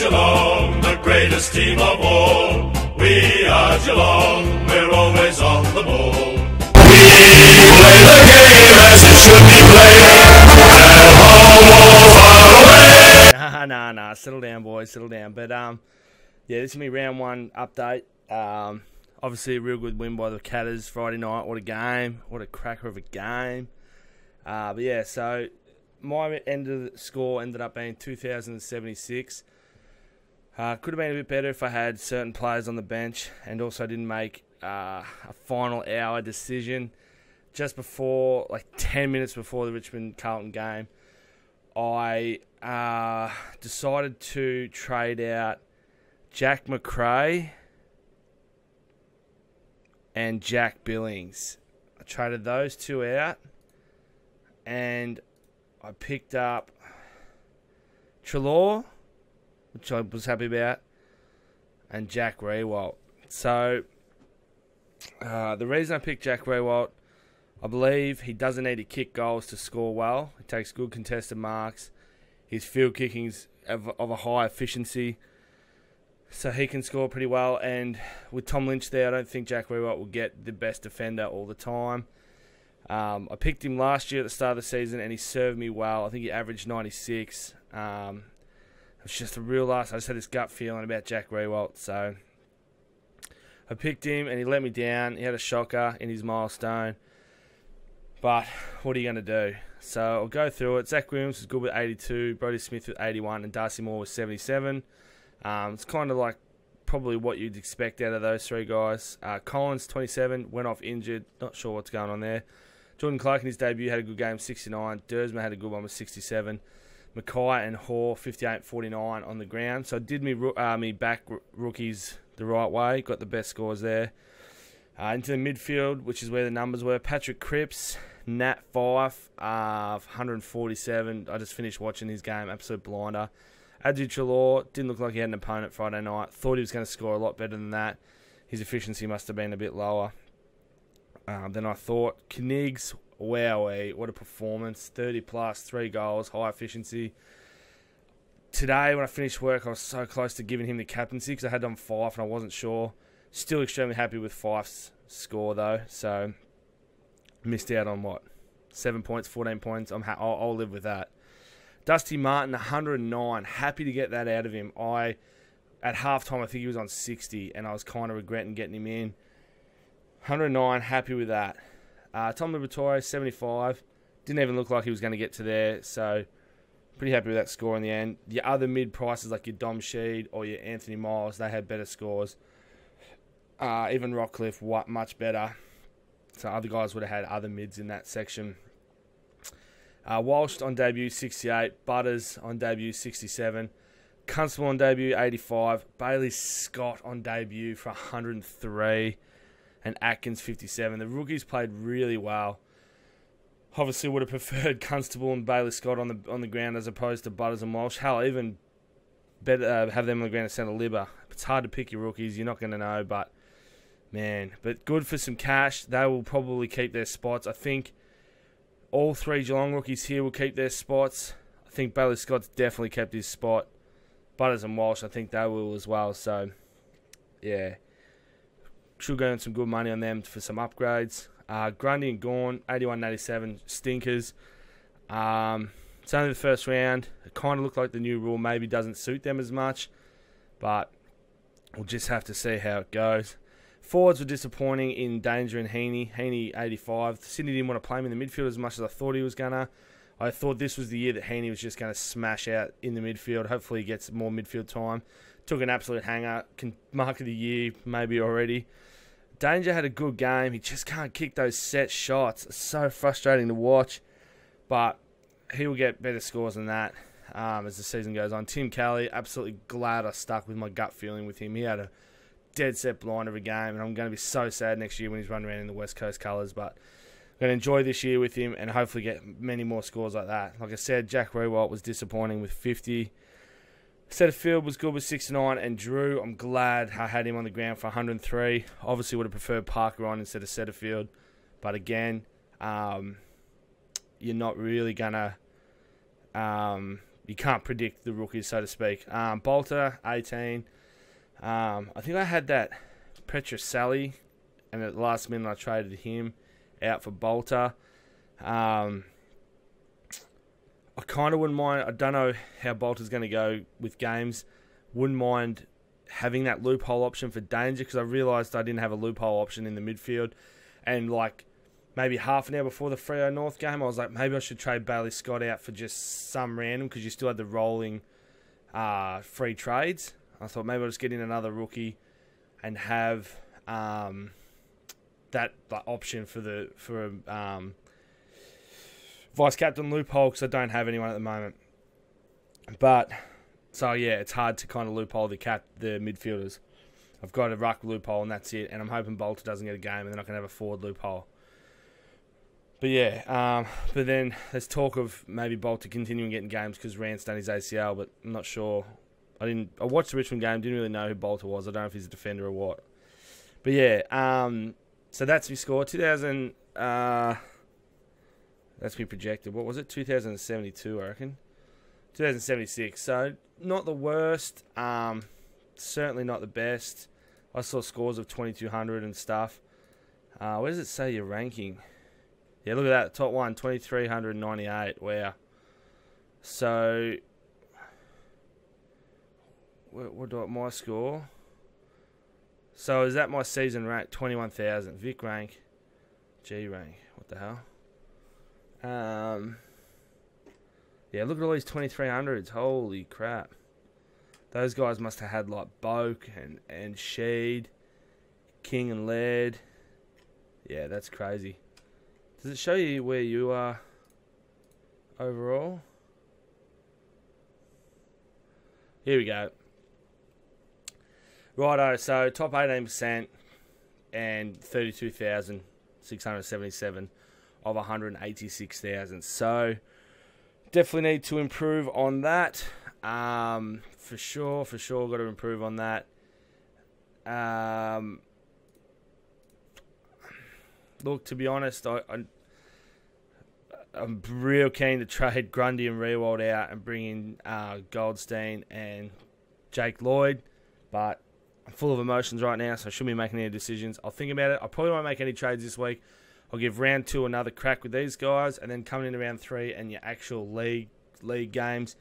Geelong, the greatest team of all. We are Geelong, we're always on the ball. We play the game as it should be played, at home or far away. Nah, settle down, boys, settle down. But, yeah, this is me round one update. Obviously a real good win by the Catters Friday night. What a game. What a cracker of a game. But, yeah, so my end of the score ended up being 2,076. Could have been a bit better if I had certain players on the bench and also didn't make a final hour decision just before, like 10 minutes before the Richmond-Carlton game. I decided to trade out Jack McRae and Jack Billings. I traded those two out and I picked up Treloar, which I was happy about, and Jack Riewoldt. So, the reason I picked Jack Riewoldt, I believe he doesn't need to kick goals to score well. He takes good contested marks. His field kicking's of a high efficiency, so he can score pretty well. And with Tom Lynch there, I don't think Jack Riewoldt will get the best defender all the time. I picked him last year at the start of the season, and he served me well. I think he averaged 96. It was just a real last. I just had this gut feeling about Jack Riewoldt, so I picked him, and he let me down. He had a shocker in his milestone, but what are you going to do? So I'll go through it. Zach Williams was good with 82, Brodie Smith with 81, and Darcy Moore with 77. It's kind of like probably what you'd expect out of those three guys. Collins, 27, went off injured. Not sure what's going on there. Jordan Clark in his debut had a good game, 69. Dersma had a good one with 67. Mackay and Hoare, 58-49 on the ground. So did me back rookies the right way. Got the best scores there. Into the midfield, which is where the numbers were. Patrick Cripps, Nat Fyfe, 147. I just finished watching his game. Absolute blinder. Adju Treloar, didn't look like he had an opponent Friday night. Thought he was going to score a lot better than that. His efficiency must have been a bit lower than I thought. Knigs, wowee, what a performance. 30 plus, 3 goals, high efficiency. Today, when I finished work, I was so close to giving him the captaincy because I had on Fyfe and I wasn't sure. Still extremely happy with Fyfe's score, though. So, missed out on what? 7 points, 14 points. I'll live with that. Dusty Martin, 109. Happy to get that out of him. At halftime, I think he was on 60, and I was kind of regretting getting him in. 109, happy with that. Tom Liberatore, 75. Didn't even look like he was going to get to there, so pretty happy with that score in the end. Your other mid-prices, like your Dom Sheed or your Anthony Miles, they had better scores. Even Rockcliffe, much better. So other guys would have had other mids in that section. Walsh on debut, 68. Butters on debut, 67. Constable on debut, 85. Bailey Scott on debut for 103. And Atkins, 57. The rookies played really well. Obviously would have preferred Constable and Bailey Scott on the ground as opposed to Butters and Walsh. Hell, even better have them on the ground instead of Libba. It's hard to pick your rookies. You're not going to know, but man. But good for some cash. They will probably keep their spots. I think all 3 Geelong rookies here will keep their spots. I think Bailey Scott's definitely kept his spot. Butters and Walsh, I think they will as well. So, yeah. Should go on some good money on them for some upgrades. Grundy and Gawn, 81-87, stinkers. It's only the first round. It kind of looked like the new rule maybe doesn't suit them as much. But we'll just have to see how it goes. Forwards were disappointing in Danger and Heaney. Heaney, 85. Sydney didn't want to play him in the midfield as much as I thought he was going to. I thought this was the year that Heaney was just going to smash out in the midfield. Hopefully he gets more midfield time. Took an absolute hanger. Mark of the year maybe already. Danger had a good game. He just can't kick those set shots. It's so frustrating to watch. But he will get better scores than that as the season goes on. Tim Kelly, absolutely glad I stuck with my gut feeling with him. He had a dead set blind of a game, and I'm going to be so sad next year when he's running around in the West Coast colours. But I'm going to enjoy this year with him and hopefully get many more scores like that. Like I said, Jack Riewoldt was disappointing with 50. Setterfield was good with 69, and Drew, I'm glad I had him on the ground for 103. Obviously would have preferred Parker on instead of Setterfield. But again, you're not really going to you can't predict the rookies, so to speak. Bolter, 18. I think I had that Petrosali, and at the last minute I traded him out for Bolter. I kind of wouldn't mind. I don't know how Bolter's going to go with games. Wouldn't mind having that loophole option for Danger, because I realised I didn't have a loophole option in the midfield. And like maybe half an hour before the Freo North game, I was like, maybe I should trade Bailey Scott out for just some random, because you still had the rolling free trades. I thought maybe I'll just get in another rookie and have that option for vice captain loophole, because I don't have anyone at the moment. But so yeah, it's hard to kind of loophole the midfielders. I've got a ruck loophole and that's it. And I'm hoping Bolter doesn't get a game, and then I can have a forward loophole. But yeah, but then there's talk of maybe Bolter continuing getting games because Rance done his ACL, but I'm not sure. I watched the Richmond game, didn't really know who Bolter was. I don't know if he's a defender or what. But yeah, so that's my score. 2000. That's me projected. What was it? 2072, I reckon. 2076. So not the worst. Certainly not the best. I saw scores of 2200 and stuff. Where does it say your ranking? Yeah, look at that. Top one, 2398. Wow. So, what do I, my score? So is that my season rank? 21,000. Vic rank. G rank. What the hell? Yeah, look at all these 2300s. Holy crap. Those guys must have had like Boak and Sheed, King and Laird. Yeah, that's crazy. Does it show you where you are overall? Here we go. Righto, so top 18% and 32,677 of 186,000. So definitely need to improve on that. For sure, got to improve on that. Look, to be honest, I'm real keen to trade Grundy and Rewald out and bring in Goldstein and Jake Lloyd, but I'm full of emotions right now, so I shouldn't be making any decisions. I'll think about it. I probably won't make any trades this week. I'll give round 2 another crack with these guys, and then coming into round 3 and your actual league games,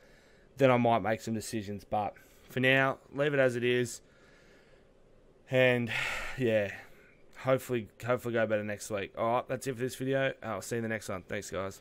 then I might make some decisions. But for now, leave it as it is. And yeah, hopefully go better next week. All right, that's it for this video. I'll see you in the next one. Thanks, guys.